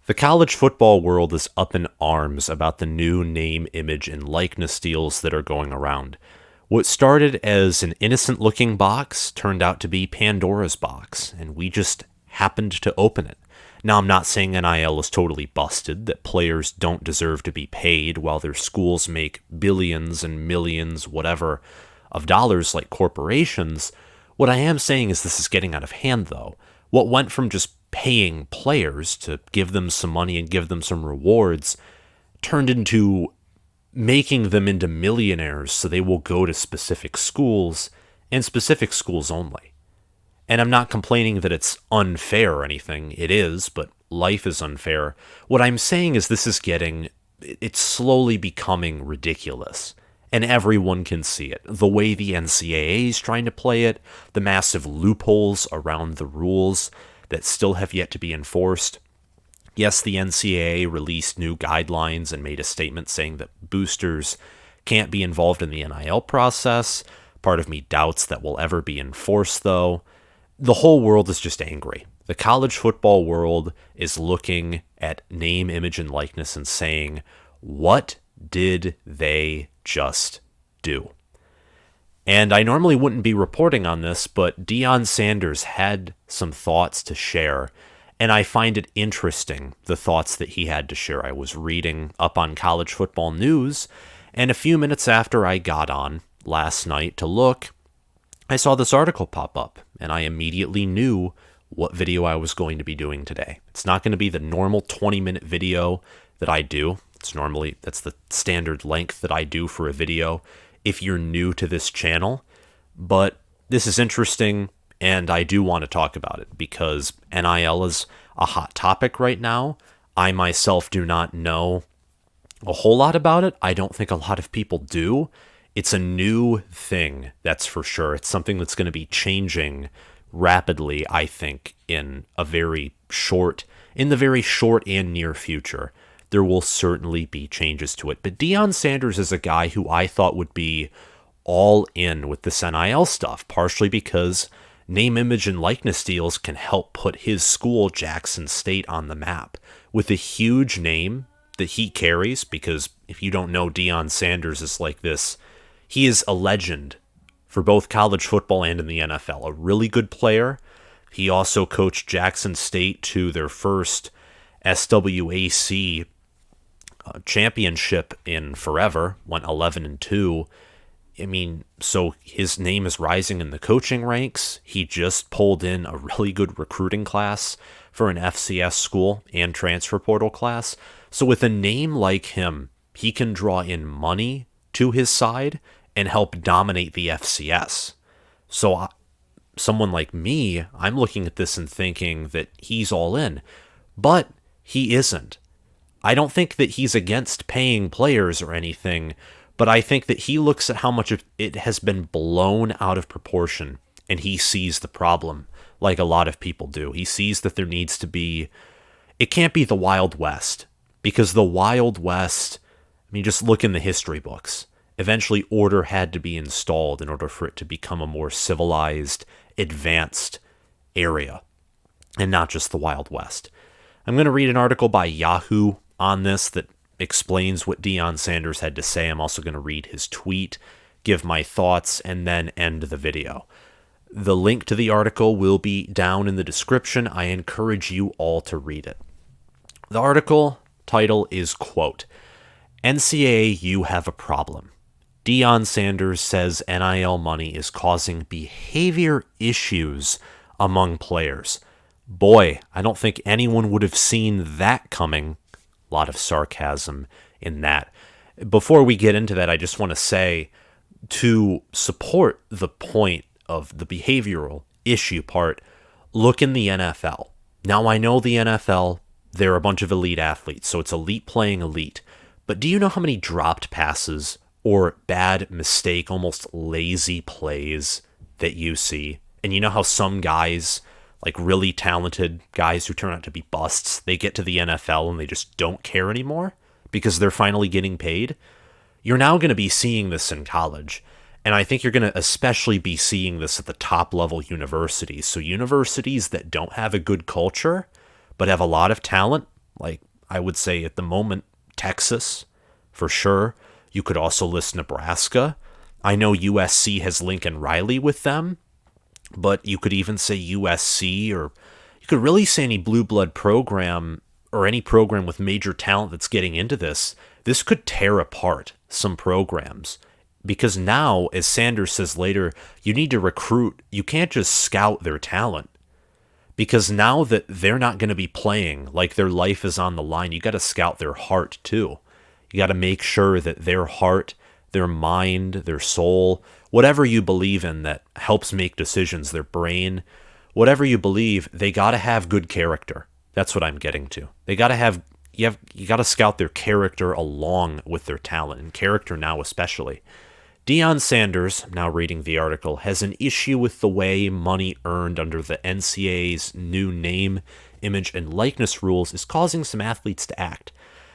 The college football world is up in arms about the new name, image, and likeness deals that are going around. What started as an innocent-looking box turned out to be Pandora's box, and we just happened to open it. Now, I'm not saying NIL is totally busted, that players don't deserve to be paid while their schools make billions and millions, whatever, of dollars like corporations. What I am saying is this is getting out of hand, though. What went from just paying players to give them some money and give them some rewards turned into making them into millionaires so they will go to specific schools and specific schools only. And I'm not complaining that it's unfair or anything. It is, but life is unfair. What I'm saying is it's slowly becoming ridiculous. And everyone can see it. The way the NCAA is trying to play it, the massive loopholes around the rules that still have yet to be enforced. Yes, the NCAA released new guidelines and made a statement saying that boosters can't be involved in the NIL process. Part of me doubts that will ever be enforced, though. The whole world is just angry. The college football world is looking at name, image, and likeness and saying, what did they just do? And I normally wouldn't be reporting on this, but Deion Sanders had some thoughts to share, and I find it interesting, the thoughts that he had to share. I was reading up on college football news, and a few minutes after I got on last night to look, I saw this article pop up, and I immediately knew what video I was going to be doing today. It's not going to be the normal 20-minute video that I do. That's the standard length that I do for a video if you're new to this channel. But this is interesting, and I do want to talk about it because NIL is a hot topic right now. I myself do not know a whole lot about it. I don't think a lot of people do. It's a new thing, that's for sure. It's something that's going to be changing rapidly, I think, in the very short and near future. There will certainly be changes to it. But Deion Sanders is a guy who I thought would be all in with this NIL stuff, partially because name, image, and likeness deals can help put his school, Jackson State, on the map. With a huge name that he carries, because if you don't know, Deion Sanders is like this. He is a legend for both college football and in the NFL. A really good player. He also coached Jackson State to their first SWAC championship in forever, went 11-2. I mean, so his name is rising in the coaching ranks. He just pulled in a really good recruiting class for an FCS school and transfer portal class. So with a name like him, he can draw in money to his side and help dominate the FCS. So someone like me, I'm looking at this and thinking that he's all in, but he isn't. I don't think that he's against paying players or anything, but I think that he looks at how much of it has been blown out of proportion, and he sees the problem like a lot of people do. He sees that there needs to be, it can't be the Wild West, because the Wild West, I mean, just look in the history books. Eventually, order had to be installed in order for it to become a more civilized, advanced area, and not just the Wild West. I'm going to read an article by Yahoo on this that explains what Deion Sanders had to say. I'm also going to read his tweet, give my thoughts, and then end the video. The link to the article will be down in the description. I encourage you all to read it. The article title is, quote, NCAA, you have a problem. Deion Sanders says NIL money is causing behavior issues among players. Boy, I don't think anyone would have seen that coming. A lot of sarcasm in that. Before we get into that, I just want to say, to support the point of the behavioral issue part, look in the NFL. Now, I know the NFL, they're a bunch of elite athletes, so it's elite playing elite. But do you know how many dropped passes or bad mistake, almost lazy plays that you see? And you know how some guys, like really talented guys who turn out to be busts, they get to the NFL and they just don't care anymore because they're finally getting paid? You're now going to be seeing this in college. And I think you're going to especially be seeing this at the top level universities. So universities that don't have a good culture, but have a lot of talent, Like, I would say at the moment, Texas, for sure. You could also list Nebraska. I know USC has Lincoln Riley with them, but you could even say USC, or you could really say any blue blood program or any program with major talent that's getting into this. This could tear apart some programs. Because now, as Sanders says later, you need to recruit. You can't just scout their talent. Because now that they're not going to be playing, like their life is on the line, you got to scout their heart too. You got to make sure that their heart, their mind, their soul, whatever you believe in that helps make decisions, their brain, whatever you believe, they got to have good character. That's what I'm getting to. They got to have, you got to scout their character along with their talent, and character now especially. Deion Sanders, now reading the article, has an issue with the way money earned under the NCAA's new name, image, and likeness rules is causing some athletes to act.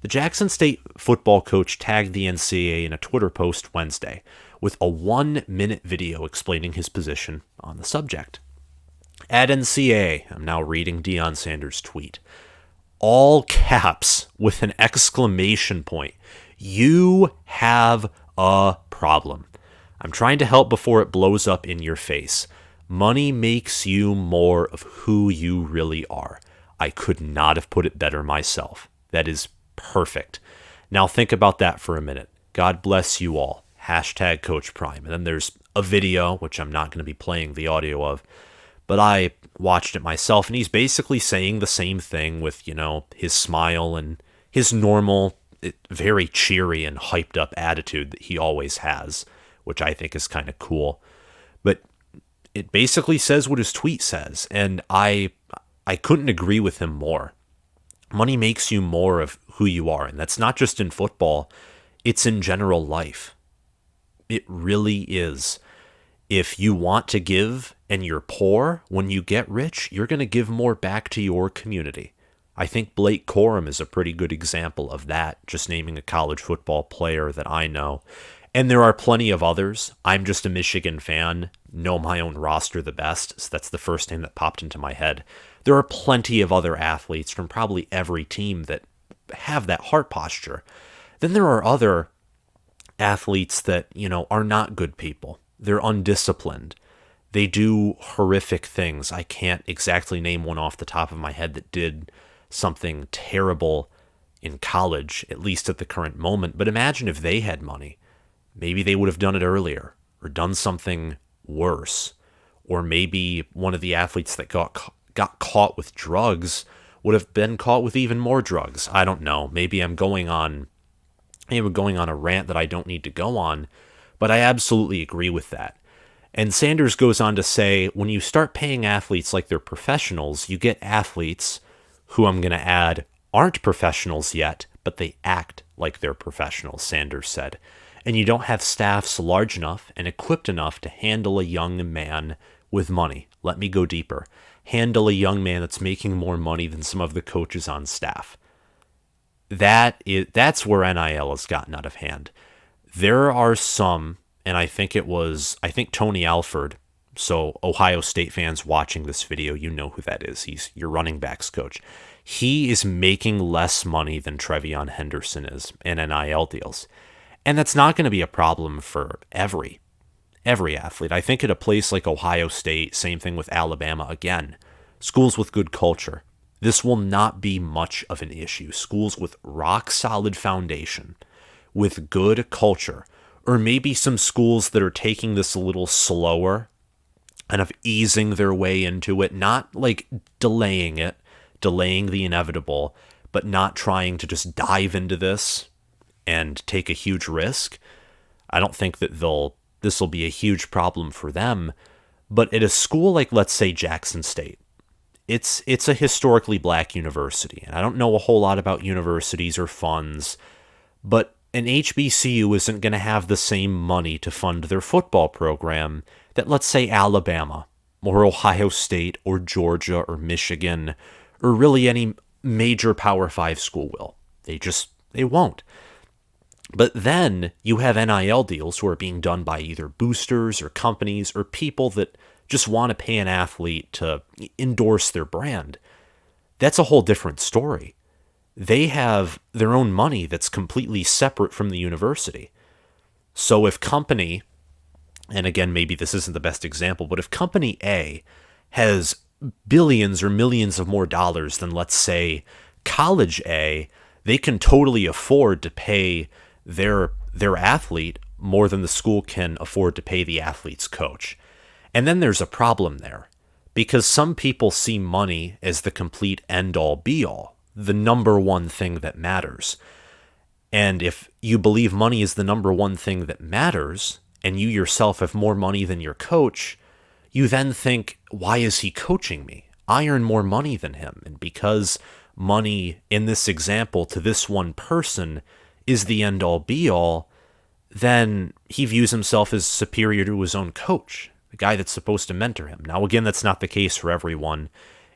The Jackson State football coach tagged the NCAA in a Twitter post Wednesday with a 1-minute video explaining his position on the subject. At NCAA, I'm now reading Deion Sanders' tweet, all caps with an exclamation point. You have a problem. I'm trying to help before it blows up in your face. Money makes you more of who you really are. I could not have put it better myself. That is perfect. Now think about that for a minute. God bless you all. Hashtag Coach Prime. And then there's a video, which I'm not going to be playing the audio of, but I watched it myself, and he's basically saying the same thing with, his smile and his normal, very cheery and hyped up attitude that he always has, which I think is kind of cool. But it basically says what his tweet says, and I couldn't agree with him more. Money makes you more of who you are, and that's not just in football, it's in general life. It really is. If you want to give and you're poor, when you get rich, you're going to give more back to your community. I think Blake Corum is a pretty good example of that, just naming a college football player that I know. And there are plenty of others. I'm just a Michigan fan, know my own roster the best, so that's the first name that popped into my head. There are plenty of other athletes from probably every team that have that heart posture. Then there are other athletes that, are not good people. They're undisciplined. They do horrific things. I can't exactly name one off the top of my head that did something terrible in college, at least at the current moment. But imagine if they had money. Maybe they would have done it earlier or done something worse. Or maybe one of the athletes that got caught with drugs would have been caught with even more drugs. I don't know. Maybe I'm going on a rant that I don't need to go on, but I absolutely agree with that. And Sanders goes on to say, when you start paying athletes like they're professionals, you get athletes who, I'm going to add, aren't professionals yet, but they act like they're professionals, Sanders said. And you don't have staffs large enough and equipped enough to handle a young man with money. Let me go deeper. Handle a young man that's making more money than some of the coaches on staff. That's where NIL has gotten out of hand. There are some, and I think Tony Alford, so Ohio State fans watching this video, you know who that is. He's your running backs coach. He is making less money than Trevion Henderson is in NIL deals. And that's not going to be a problem for every athlete. I think at a place like Ohio State, same thing with Alabama, again, schools with good culture. This will not be much of an issue. Schools with rock solid foundation, with good culture, or maybe some schools that are taking this a little slower, kind of easing their way into it, not like delaying the inevitable, but not trying to just dive into this and take a huge risk. I don't think that this will be a huge problem for them. But at a school like, let's say, Jackson State, it's a historically black university, and I don't know a whole lot about universities or funds, but an HBCU isn't going to have the same money to fund their football program that, let's say, Alabama or Ohio State or Georgia or Michigan or really any major Power 5 school will. They won't. But then you have NIL deals who are being done by either boosters or companies or people that just want to pay an athlete to endorse their brand. That's a whole different story. they have their own money that's completely separate from the university. So if company, and again, maybe this isn't the best example, but if company A has billions or millions of more dollars than, let's say, college A, they can totally afford to pay their athlete more than the school can afford to pay the athlete's coach. And then there's a problem there, because some people see money as the complete end-all be-all, the number one thing that matters. And if you believe money is the number one thing that matters, and you yourself have more money than your coach, you then think, why is he coaching me? I earn more money than him. And because money, in this example, to this one person is the end-all be-all, then he views himself as superior to his own coach, the guy that's supposed to mentor him. Now, again, that's not the case for everyone.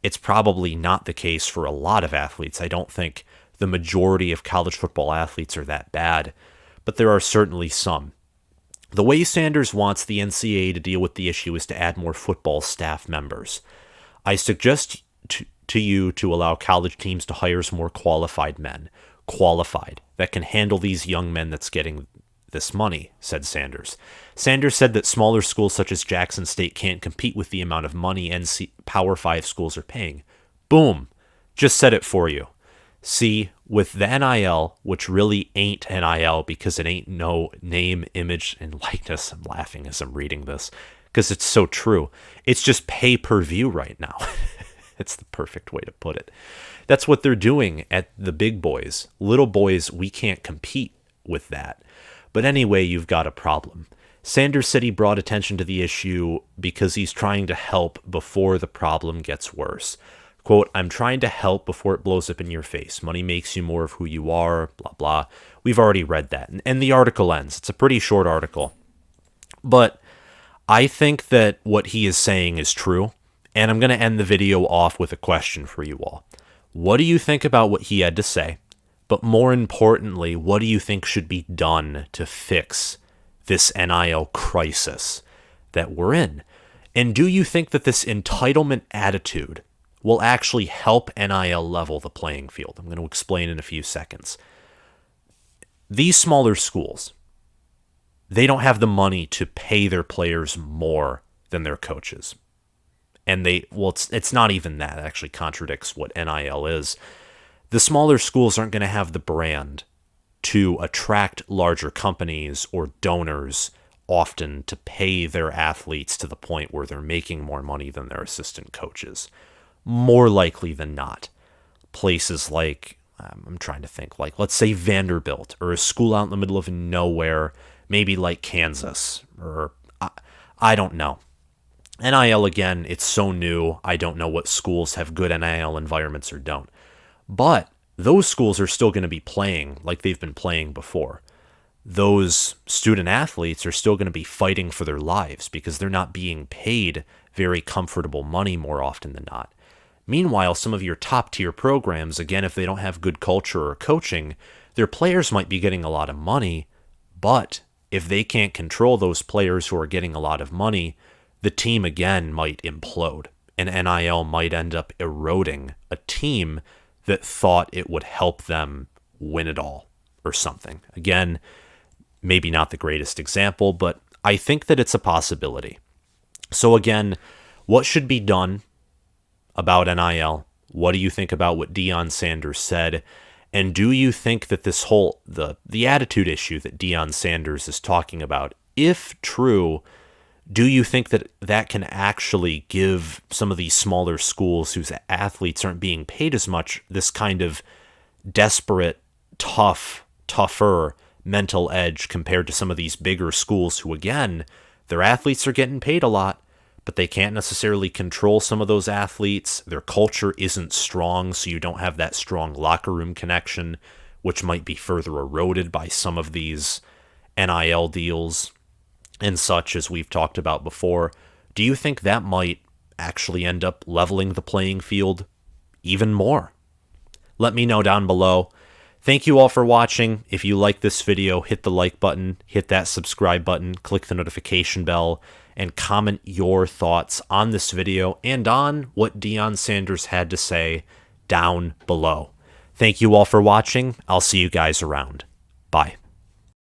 It's probably not the case for a lot of athletes. I don't think the majority of college football athletes are that bad, but there are certainly some. The way Sanders wants the NCAA to deal with the issue is to add more football staff members. I suggest to you to allow college teams to hire more qualified men, that can handle these young men that's getting this money, said Sanders. Sanders said that smaller schools such as Jackson State can't compete with the amount of money Power 5 schools are paying. Boom. Just said it for you. See, with the NIL, which really ain't NIL because it ain't no name, image, and likeness. I'm laughing as I'm reading this because it's so true. It's just pay-per-view right now. It's the perfect way to put it. That's what they're doing at the big boys. Little boys, we can't compete with that. But anyway, you've got a problem. Sanders said he brought attention to the issue because he's trying to help before the problem gets worse. Quote, I'm trying to help before it blows up in your face. Money makes you more of who you are, blah, blah. We've already read that. And the article ends. It's a pretty short article. But I think that what he is saying is true. And I'm going to end the video off with a question for you all. What do you think about what he had to say? But more importantly, what do you think should be done to fix this NIL crisis that we're in? And do you think that this entitlement attitude will actually help NIL level the playing field? I'm going to explain in a few seconds. These smaller schools, they don't have the money to pay their players more than their coaches. And it's not even that. It actually contradicts what NIL is. The smaller schools aren't going to have the brand to attract larger companies or donors often to pay their athletes to the point where they're making more money than their assistant coaches. More likely than not. Places like, I'm trying to think, like, let's say Vanderbilt, or a school out in the middle of nowhere, maybe like Kansas, or I don't know. NIL, again, it's so new, I don't know what schools have good NIL environments or don't. But those schools are still going to be playing like they've been playing before. Those student athletes are still going to be fighting for their lives because they're not being paid very comfortable money more often than not. Meanwhile, some of your top-tier programs, again, if they don't have good culture or coaching, their players might be getting a lot of money, but if they can't control those players who are getting a lot of money, the team, again, might implode, and NIL might end up eroding a team that thought it would help them win it all or something. Again, maybe not the greatest example, but I think that it's a possibility. So again, what should be done about NIL? What do you think about what Deion Sanders said? And do you think that this whole, the attitude issue that Deion Sanders is talking about, if true, do you think that that can actually give some of these smaller schools whose athletes aren't being paid as much this kind of desperate, tougher mental edge compared to some of these bigger schools who, again, their athletes are getting paid a lot, but they can't necessarily control some of those athletes. Their culture isn't strong, so you don't have that strong locker room connection, which might be further eroded by some of these NIL deals and such, as we've talked about before. Do you think that might actually end up leveling the playing field even more? Let me know down below. Thank you all for watching. If you like this video, hit the like button, hit that subscribe button, click the notification bell, and comment your thoughts on this video and on what Deion Sanders had to say down below. Thank you all for watching. I'll see you guys around. Bye.